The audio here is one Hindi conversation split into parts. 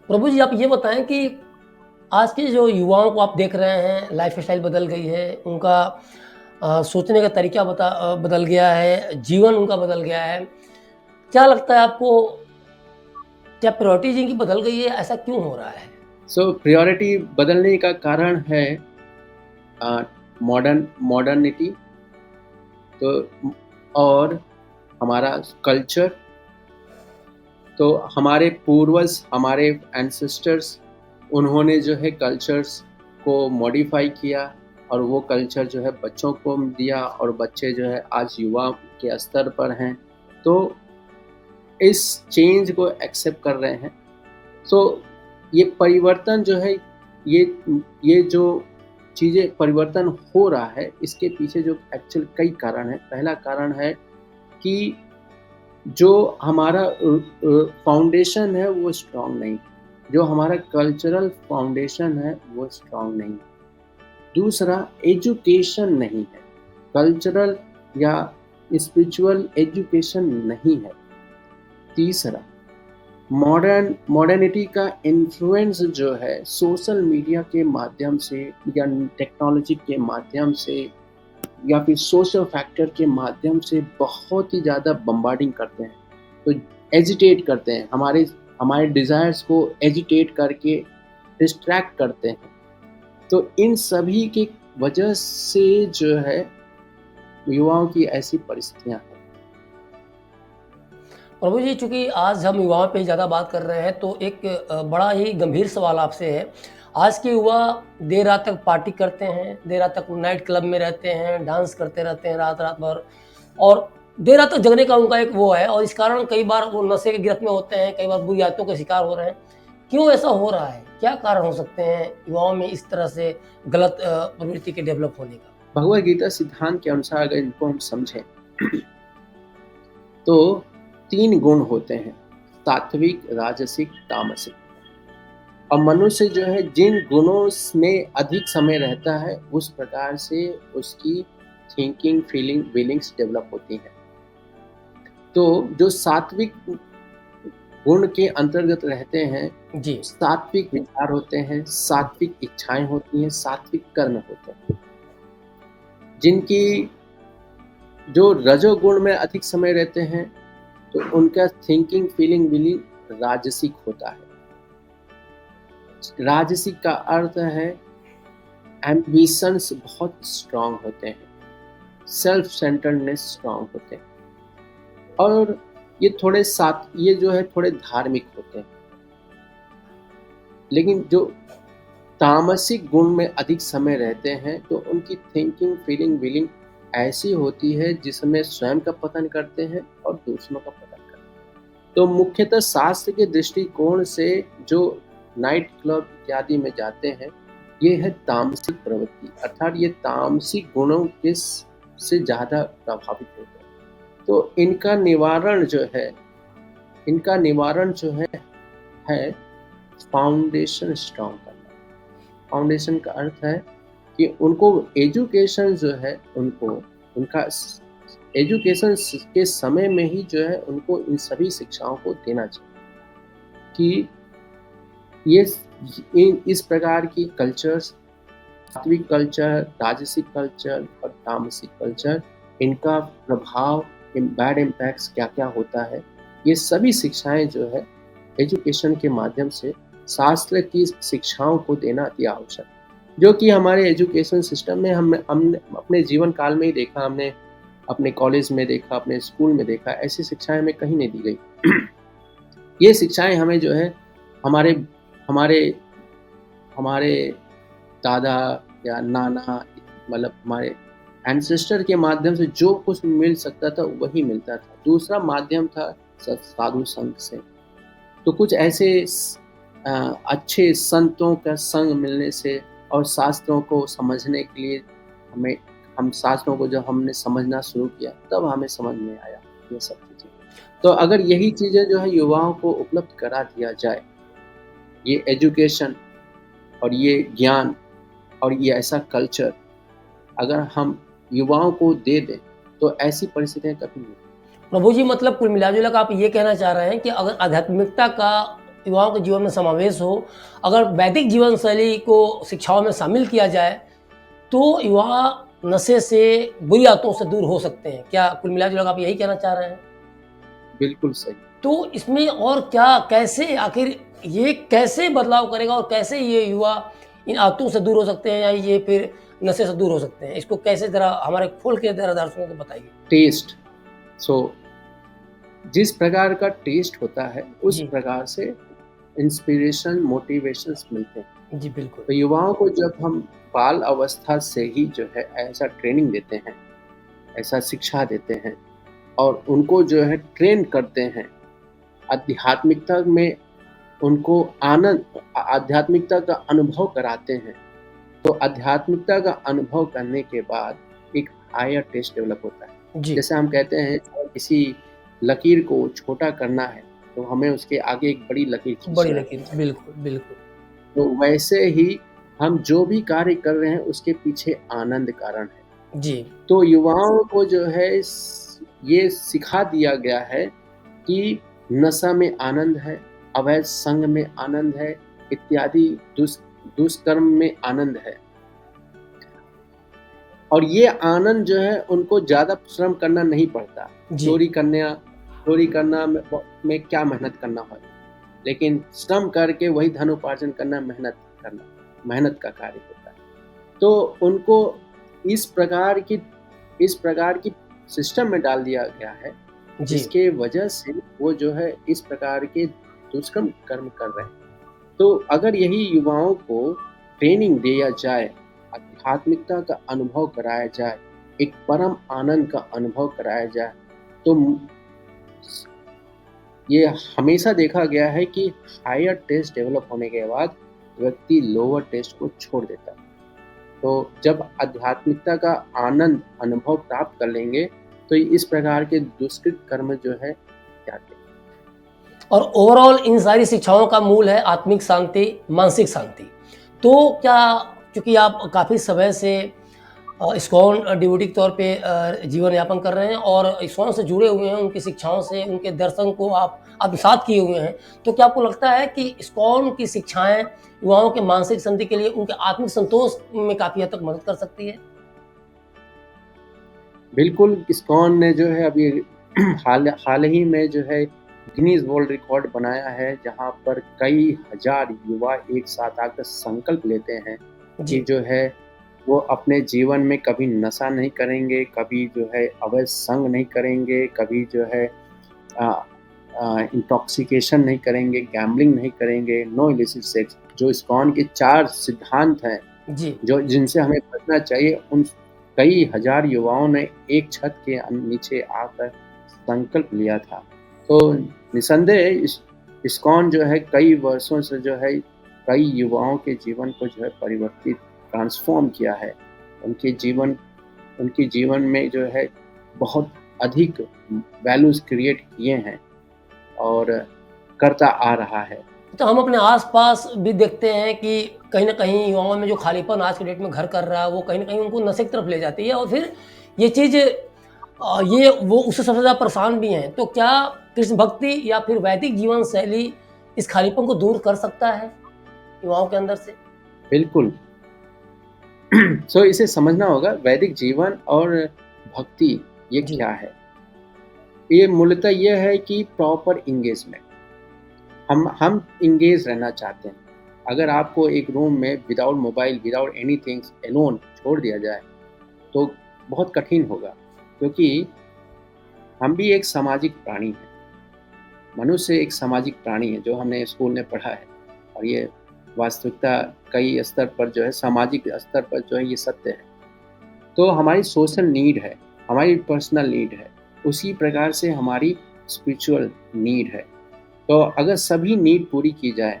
प्रभु जी, आप ये बताएँ कि आज के जो युवाओं को आप देख रहे हैं, लाइफ़स्टाइल बदल गई है, उनका सोचने का तरीका बदल गया है, जीवन उनका बदल गया है। क्या लगता है आपको, क्या प्रायोरिटीज़ इनकी बदल गई है? ऐसा क्यों हो रहा है? सो प्रायोरिटी बदलने का कारण है मॉडर्निटी। तो और हमारा कल्चर। तो हमारे पूर्वज, हमारे एंसेस्टर्स, उन्होंने जो है कल्चर्स को मॉडिफाई किया और वो कल्चर जो है बच्चों को दिया, और बच्चे जो है आज युवा के स्तर पर हैं, तो इस चेंज को एक्सेप्ट कर रहे हैं। सो ये परिवर्तन जो है, ये ये जो चीज़ें परिवर्तन हो रहा है, इसके पीछे जो एक्चुअल कई कारण हैं। पहला कारण है कि जो हमारा फाउंडेशन है वो स्ट्रॉन्ग नहीं, जो हमारा कल्चरल फाउंडेशन है वो स्ट्रॉन्ग नहीं। दूसरा, एजुकेशन नहीं है, कल्चरल या स्पिरिचुअल एजुकेशन नहीं है। तीसरा, मॉडर्निटी का इन्फ्लुएंस जो है सोशल मीडिया के माध्यम से या टेक्नोलॉजी के माध्यम से या फिर सोशल फैक्टर के माध्यम से बहुत ही ज़्यादा बम्बार्डिंग करते हैं। तो एजिटेट करते हैं, हमारे हमारे डिज़ायर्स को एजिटेट करके डिस्ट्रैक्ट करते हैं। तो इन सभी की वजह से जो है युवाओं की ऐसी परिस्थितियाँ हैं। प्रभु जी, चूँकि आज हम युवाओं पे ज़्यादा बात कर रहे हैं, तो एक बड़ा ही गंभीर सवाल आपसे है। आज के युवा देर रात तक पार्टी करते हैं, देर रात तक नाइट क्लब में रहते हैं, डांस करते रहते हैं रात-रात भर, और देर रात तक जगने का उनका एक वो है, और इस कारण कई बार वो नशे की गिरफ्त में होते हैं, कई बार बुरी आदतों के शिकार हो रहे हैं। क्यों ऐसा हो रहा है? क्या कारण हो सकते हैं युवाओं में इस तरह से गलत प्रवृत्ति के डेवलप होने का? भगवद गीता सिद्धांत के अनुसार अगर इनको हम समझें तो 3 गुण होते हैं: सात्विक, राजसिक, तामसिक। और मनुष्य जो है जिन गुणों में अधिक समय रहता है, उस प्रकार से उसकी थिंकिंग, फीलिंग, विलिंग्स डेवलप होती हैं। तो जो सात्विक गुण के अंतर्गत रहते हैं, जी। सात्विक विचार होते हैं, सात्विक इच्छाएं होती हैं, सात्विक कर्म होते हैं। जिनकी जो रजोगुण में अधिक समय रहते हैं, तो उनका थिंकिंग, फीलिंग, विलिंग राजसिक होता है। राजसिक का अर्थ है एम्बिशंस बहुत स्ट्रांग होते हैं, सेल्फ सेंटर्डनेस स्ट्रांग होते हैं, और ये जो है थोड़े धार्मिक होते हैं। लेकिन जो तामसिक गुण में अधिक समय रहते हैं, तो उनकी थिंकिंग, फीलिंग, विलिंग ऐसी होती है जिसमें स्वयं का पतन करते हैं और दूसरों का पतन करते हैं। तो मुख्यतः शास्त्र के दृष्टिकोण से जो नाइट क्लब इत्यादि में जाते हैं, ये है तामसिक प्रवृत्ति, अर्थात ये तामसिक गुणों के से ज़्यादा प्रभावित होते हैं। तो इनका निवारण जो है फाउंडेशन स्ट्रॉन्ग करना। फाउंडेशन का अर्थ है कि उनको एजुकेशन जो है, उनका एजुकेशन के समय में ही जो है उनको इन सभी शिक्षाओं को देना चाहिए कि ये इस प्रकार की कल्चर्स, सात्विक कल्चर, राजसिक कल्चर और तामसिक कल्चर, इनका प्रभाव, बैड इम्पैक्ट्स क्या-क्या होता है, ये सभी शिक्षाएं जो है एजुकेशन के माध्यम से शास्त्र की शिक्षाओं को देना अति आवश्यक, जो कि हमारे एजुकेशन सिस्टम में हमने अपने जीवन काल में ही देखा, हमने अपने कॉलेज में देखा, अपने स्कूल में देखा, ऐसी शिक्षाएं हमें कहीं नहीं दी गई। ये शिक्षाएं हमें जो है हमारे हमारे हमारे दादा या नाना, मतलब हमारे एंसेस्टर के माध्यम से जो कुछ मिल सकता था वही मिलता था। दूसरा माध्यम था साधु संत से। तो कुछ ऐसे अच्छे संतों का संग मिलने से और शास्त्रों को समझने के लिए हम शास्त्रों को जब हमने समझना शुरू किया, तब हमें समझ में आया ये सब चीज़ें। तो अगर यही चीज़ें जो है युवाओं को उपलब्ध करा दिया जाए, ये एजुकेशन और ये ज्ञान और ये ऐसा कल्चर अगर हम युवाओं को दे दें, तो ऐसी परिस्थितियाँ कभी नहीं। प्रभु जी, मतलब कुल मिला-जुला कर आप ये कहना चाह रहे हैं कि अगर आध्यात्मिकता का युवाओं के जीवन में समावेश हो, अगर वैदिक जीवन शैली को शिक्षाओं में शामिल किया जाए, तो युवा नशे से, बुरी आदतों से दूर हो सकते हैं। क्या कुल मिला जुला के आप यही कहना चाह रहे हैं? बिल्कुल सही। तो इसमें और क्या, कैसे आखिर ये कैसे बदलाव करेगा और कैसे ये युवा इन आदतों से दूर हो सकते हैं या ये फिर नशे से दूर हो सकते हैं? इसको कैसे ज़रा हमारे खोल के ज़रा दर्शकों को बताइए। टेस्ट, सो जिस प्रकार का टेस्ट होता है उस जी, प्रकार से इंस्पिरेशन, मोटिवेशंस मिलते हैं। जी बिल्कुल। तो युवाओं को जब हम बाल अवस्था से ही जो है ऐसा ट्रेनिंग देते हैं, ऐसा शिक्षा देते हैं और उनको जो है ट्रेन करते हैं, आध्यात्मिकता में उनको आध्यात्मिकता का अनुभव कराते हैं, तो आध्यात्मिकता का अनुभव करने के बाद एक हायर टेस्ट डेवलप होता है। जी, जैसे हम कहते हैं अगर किसी लकीर को छोटा करना है तो हमें उसके आगे एक बड़ी लकीर बड़ी खींचना लकीर, होता है। बिल्कुल, बिल्कुल। तो वैसे ही हम जो भी कार्य कर रहे हैं उसके पीछे आनंद कारण है। जी, तो युवाओं को जो है ये सिखा दिया गया है कि नशा में आनंद है, अवैध संग में आनंद है, इत्यादि दुष्कर्म में आनंद है। और ये आनंद जो है उनको ज़्यादा श्रम करना नहीं पड़ता। जी। चोरी करना में क्या मेहनत करना है, लेकिन श्रम करके वही धन उपार्जन करना, मेहनत का कार्य होता है। तो उनको इस प्रकार की सिस्टम में डाल दिया गया है, जी, जिसके वजह से वो जो है इस प्रकार के दुष्कर्म कर्म कर रहे हैं। तो अगर यही युवाओं को ट्रेनिंग दिया जाए, आध्यात्मिकता का अनुभव कराया जाए, एक परम आनंद का अनुभव कराया जाए, तो ये हमेशा देखा गया है कि हायर टेस्ट डेवलप होने के बाद व्यक्ति लोअर टेस्ट को छोड़ देता है। तो जब आध्यात्मिकता का आनंद अनुभव प्राप्त कर लेंगे, तो इस प्रकार के दुष्कृत कर्म जो है त्याग देंगे। और ओवरऑल इन सारी शिक्षाओं का मूल है आत्मिक शांति, मानसिक शांति। तो क्या, चूँकि आप काफ़ी समय से इस्कॉन डिवोटी के तौर पे जीवन यापन कर रहे हैं और इस्कॉन से जुड़े हुए हैं, उनकी शिक्षाओं से, उनके दर्शन को आप आत्मसात किए हुए हैं। तो क्या आपको लगता है कि इस्कॉन की शिक्षाएँ युवाओं के मानसिक शांति के लिए, उनके आत्मिक संतोष में काफ़ी हद तक मदद कर सकती है? बिल्कुल, इस्कॉन ने जो है अभी हाल ही में जो है गिनीज़ वर्ल्ड रिकॉर्ड बनाया है, जहाँ पर कई हज़ार युवा एक साथ आकर संकल्प लेते हैं कि जी, जो है वो अपने जीवन में कभी नशा नहीं करेंगे, कभी जो है अवैध संग नहीं करेंगे, कभी जो है इंटॉक्सिकेशन नहीं करेंगे, गैम्बलिंग नहीं करेंगे, नो इलिसिट सेक्स। जो इस्कॉन के 4 सिद्धांत हैं, जी, जो जिनसे हमें बचना चाहिए, उन कई हज़ार युवाओं ने एक छत के नीचे आकर संकल्प लिया था। तो निसंदेह इस्कॉन जो है कई वर्षों से जो है कई युवाओं के जीवन को जो है परिवर्तित, ट्रांसफ़ॉर्म किया है। उनके जीवन उनके जीवन में जो है बहुत अधिक वैल्यूज़ क्रिएट किए हैं और करता आ रहा है। तो हम अपने आस-पास भी देखते हैं कि कहीं न कहीं युवाओं में जो खालीपन आज के डेट में घर कर रहा है, वो कहीं न कहीं उनको नशे की तरफ ले जाती है और फिर ये चीज़ ये वो उससे सबसे ज़्यादा परेशान भी हैं। तो क्या कृष्ण भक्ति या फिर वैदिक जीवन शैली इस खालीपन को दूर कर सकता है युवाओं के अंदर से? बिल्कुल। सो इसे समझना होगा वैदिक जीवन और भक्ति ये जी, क्या है? ये मूलतः ये है कि प्रॉपर एंगेजमेंट। हम एंगेज रहना चाहते हैं। अगर आपको एक रूम में without mobile, without anything alone छोड़ दिया जाए, तो बहुत कठिन होगा, क्योंकि हम भी एक सामाजिक प्राणी हैं। मनुष्य एक सामाजिक प्राणी है, जो हमने स्कूल में पढ़ा है और ये वास्तविकता कई स्तर पर जो है सामाजिक स्तर पर जो है ये सत्य है। तो हमारी सोशल नीड है, हमारी पर्सनल नीड है, उसी प्रकार से हमारी स्पिरिचुअल नीड है। तो अगर सभी नीड पूरी की जाए,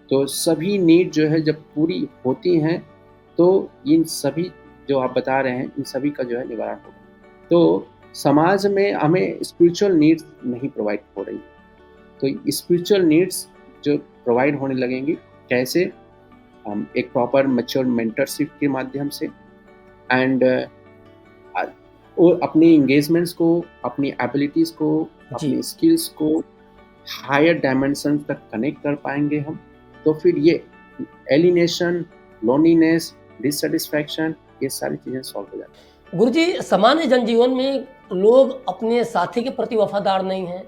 तो सभी नीड जो है जब पूरी होती हैं, तो इन सभी जो आप बता रहे हैं, इन सभी का जो है निवारण होगा। तो समाज में हमें स्पिरिचुअल नीड्स नहीं प्रोवाइड हो रही, तो स्पिरिचुअल नीड्स जो प्रोवाइड होने लगेंगी, कैसे? हम एक प्रॉपर मैच्योर मेंटरशिप के माध्यम से एंड वो अपनी एंगेजमेंट्स को, अपनी एबिलिटीज़ को, जी, अपनी स्किल्स को हायर डायमेंशन तक कनेक्ट कर पाएंगे हम, तो फिर ये एलिनेशन, लोनलीनेस, डिससेटिस्फैक्शन, ये सारी चीज़ें सॉल्व हो जाती हैं। गुरुजी, सामान्य जनजीवन में लोग अपने साथी के प्रति वफादार नहीं हैं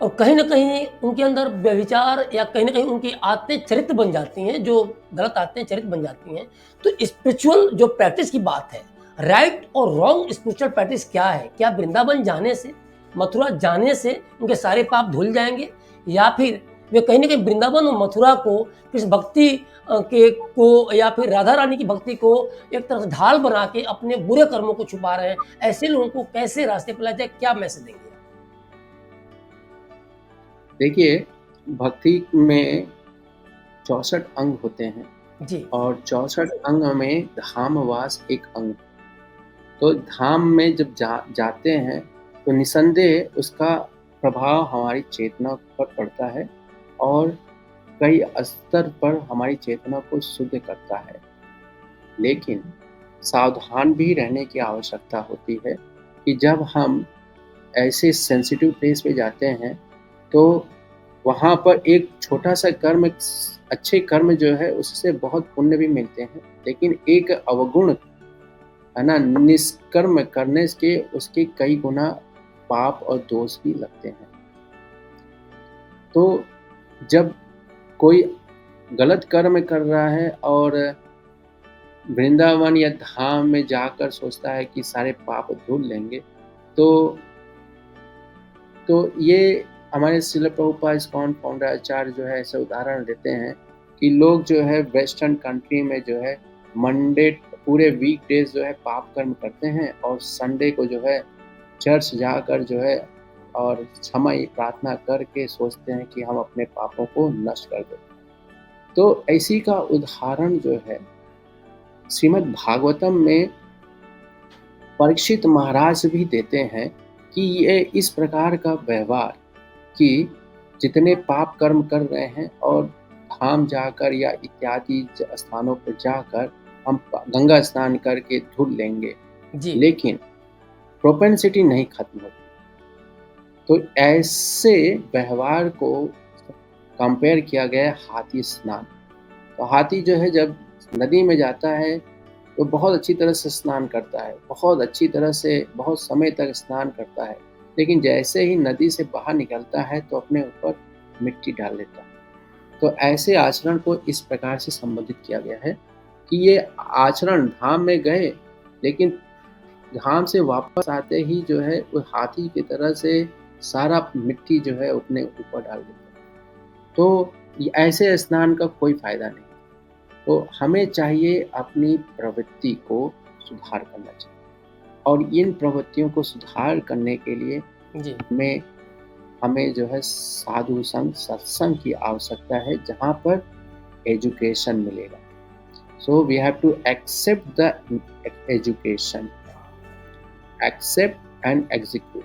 और कहीं न कहीं उनके अंदर व्यभिचार या कहीं न कहीं उनकी आदतें चरित्र बन जाती हैं, जो गलत आदतें चरित्र बन जाती हैं। तो स्पिरिचुअल जो प्रैक्टिस की बात है, राइट और रॉन्ग स्पिरिचुअल प्रैक्टिस क्या है? क्या वृंदावन जाने से, मथुरा जाने से उनके सारे पाप धुल जाएँगे? या फिर वे कहीं न कहीं वृंदावन और मथुरा को किस भक्ति के को या फिर राधा रानी की भक्ति को एक तरह से ढाल बना के अपने बुरे कर्मों को छुपा रहे हैं? ऐसे लोगों को कैसे रास्ते पे लाया जाए? क्या मैसेज देंगे? देखिए, भक्ति में 64 अंग होते हैं जी, और 64 अंग में धामवास एक अंग। तो धाम में जब जाते हैं तो निसंदेह उसका प्रभाव हमारी चेतना पर पड़ता है और कई स्तर पर हमारी चेतना को शुद्ध करता है। लेकिन सावधान भी रहने की आवश्यकता होती है कि जब हम ऐसे सेंसिटिव प्लेस पे जाते हैं तो वहाँ पर एक छोटा-सा कर्म, अच्छे कर्म जो है उससे बहुत पुण्य भी मिलते हैं, लेकिन एक अवगुण, है ना, निष्कर्म करने के उसके कई गुना पाप और दोष भी लगते हैं। तो जब कोई गलत कर्म कर रहा है और वृंदावन या धाम में जाकर सोचता है कि सारे पाप धुल लेंगे, तो ये हमारे श्रील प्रभुपाद इस्कॉन फाउंडर आचार्य जो है ऐसे उदाहरण देते हैं कि लोग जो है वेस्टर्न कंट्री में जो है मंडे पूरे वीक डेज जो है पाप कर्म करते हैं और संडे को जो है चर्च जाकर जो है और क्षमा प्रार्थना करके सोचते हैं कि हम अपने पापों को नष्ट कर दें। तो ऐसी का उदाहरण जो है श्रीमद् भागवतम में परीक्षित महाराज भी देते हैं कि ये इस प्रकार का व्यवहार कि जितने पाप कर्म कर रहे हैं और धाम जाकर या इत्यादि स्थानों पर जाकर हम गंगा स्नान करके धुल लेंगे, जी, लेकिन प्रोपेंसिटी नहीं खत्म होती। तो ऐसे व्यवहार को कंपेयर किया गया है हाथी स्नान। तो हाथी जो है जब नदी में जाता है तो बहुत अच्छी तरह से स्नान करता है, बहुत अच्छी तरह से बहुत समय तक स्नान करता है, लेकिन जैसे ही नदी से बाहर निकलता है तो अपने ऊपर मिट्टी डाल लेता है। तो ऐसे आचरण को इस प्रकार से संबोधित किया गया है कि ये आचरण धाम में गए, लेकिन धाम से वापस आते ही जो है वो हाथी की तरह से सारा मिट्टी जो है अपने ऊपर डाल देता है। तो ऐसे स्नान का कोई फायदा नहीं। तो हमें चाहिए अपनी प्रवृत्ति को सुधार करना चाहिए और इन प्रवृत्तियों को सुधार करने के लिए जी। हमें जो है साधु संग, सत्संग की आवश्यकता है, जहाँ पर एजुकेशन मिलेगा। So we have to accept the education, accept and execute.